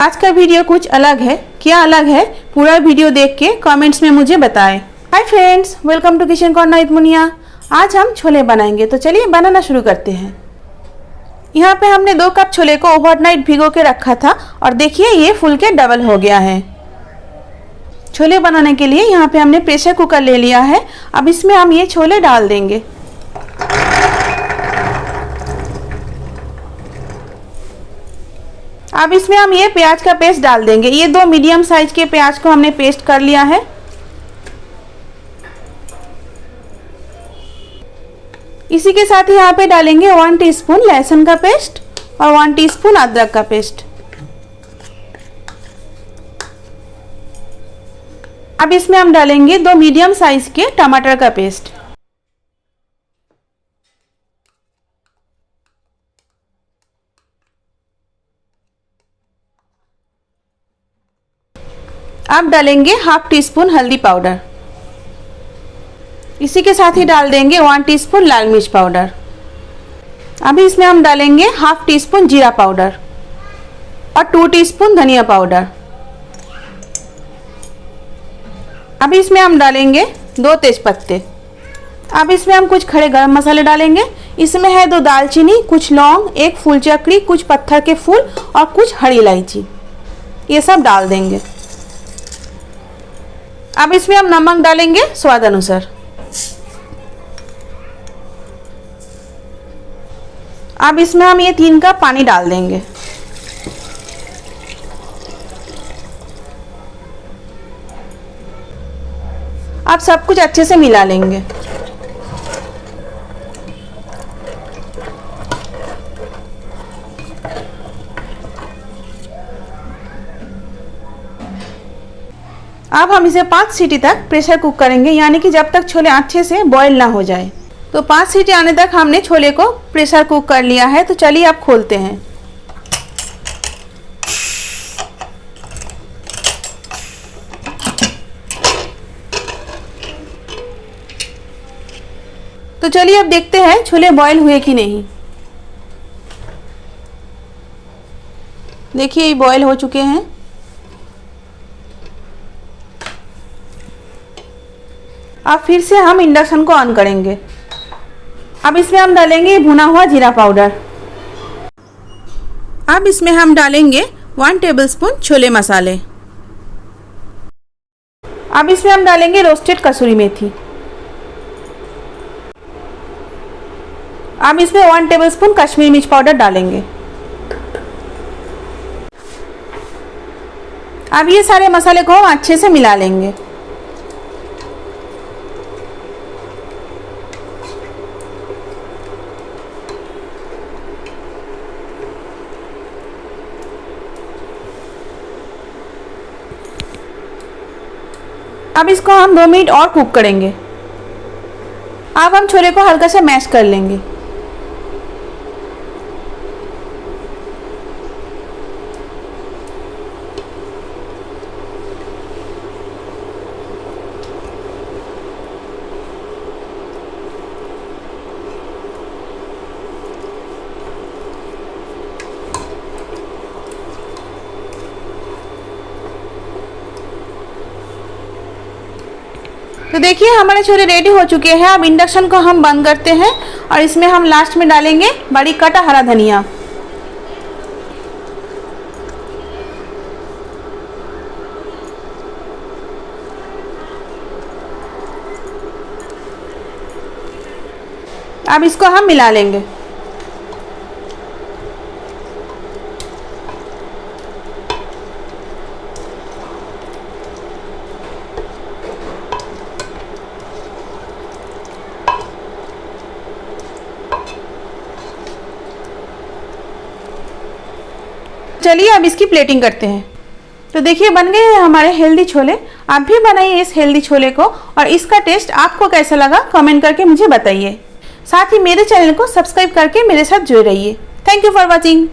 आज का वीडियो कुछ अलग है। क्या अलग है, पूरा वीडियो देख के कमेंट्स में मुझे बताएं। Hi friends, welcome to kitchen corner with Muniya. आज हम छोले बनाएंगे, तो चलिए बनाना शुरू करते हैं। यहाँ पे हमने 2 कप छोले को ओवरनाइट भिगो के रखा था और देखिए ये फुल के डबल हो गया है। छोले बनाने के लिए यहाँ पे हमने प्रेशर कुकर ले लिया है। अब इसमें हम ये छोले डाल देंगे। अब इसमें हम ये प्याज का पेस्ट डाल देंगे। ये 2 मीडियम साइज के प्याज को हमने पेस्ट कर लिया है। इसी के साथ ही यहाँ पे डालेंगे 1 टीस्पून लहसुन का पेस्ट और 1 टीस्पून अदरक का पेस्ट। अब इसमें हम डालेंगे 2 मीडियम साइज के टमाटर का पेस्ट। अब डालेंगे 1/2 टीस्पून हल्दी पाउडर। इसी के साथ ही डाल देंगे 1 टीस्पून लाल मिर्च पाउडर। अभी इसमें हम डालेंगे 1/2 टीस्पून जीरा पाउडर और 2 टीस्पून धनिया पाउडर। अभी इसमें हम डालेंगे 2 तेजपत्ते। अब इसमें हम कुछ खड़े गरम मसाले डालेंगे। इसमें है 2 दालचीनी, कुछ लौंग, 1 फूल चक्री, कुछ पत्थर के फूल और कुछ हरी इलायची। ये सब डाल देंगे। अब इसमें हम नमक डालेंगे स्वाद अनुसार। अब इसमें हम ये 3 कप पानी डाल देंगे। अब सब कुछ अच्छे से मिला लेंगे। अब हम इसे 5 सीटी तक प्रेशर कुक करेंगे, यानी कि जब तक छोले अच्छे से बॉईल ना हो जाए। तो 5 सीटी आने तक हमने छोले को प्रेशर कुक कर लिया है। तो चलिए अब खोलते हैं। तो चलिए अब देखते हैं छोले बॉईल हुए कि नहीं। देखिए ये बॉईल हो चुके हैं। अब फिर से हम इंडक्शन को ऑन करेंगे। अब इसमें हम डालेंगे भुना हुआ जीरा पाउडर। अब इसमें हम डालेंगे 1 टेबलस्पून छोले मसाले। अब इसमें हम डालेंगे रोस्टेड कसूरी मेथी। अब इसमें 1 टेबलस्पून कश्मीरी मिर्च पाउडर डालेंगे। अब ये सारे मसाले को हम अच्छे से मिला लेंगे। अब इसको हम 2 मिनट और कुक करेंगे। अब हम छोले को हल्का सा मैश कर लेंगे। तो देखिए हमारे छोले रेडी हो चुके हैं। अब इंडक्शन को हम बंद करते हैं और इसमें हम लास्ट में डालेंगे बड़ी कटा हरा धनिया। अब इसको हम मिला लेंगे। चलिए अब इसकी प्लेटिंग करते हैं। तो देखिए बन गए हैं हमारे हेल्दी छोले। आप भी बनाइए इस हेल्दी छोले को और इसका टेस्ट आपको कैसा लगा कमेंट करके मुझे बताइए। साथ ही मेरे चैनल को सब्सक्राइब करके मेरे साथ जुड़े रहिए। Thank you for watching.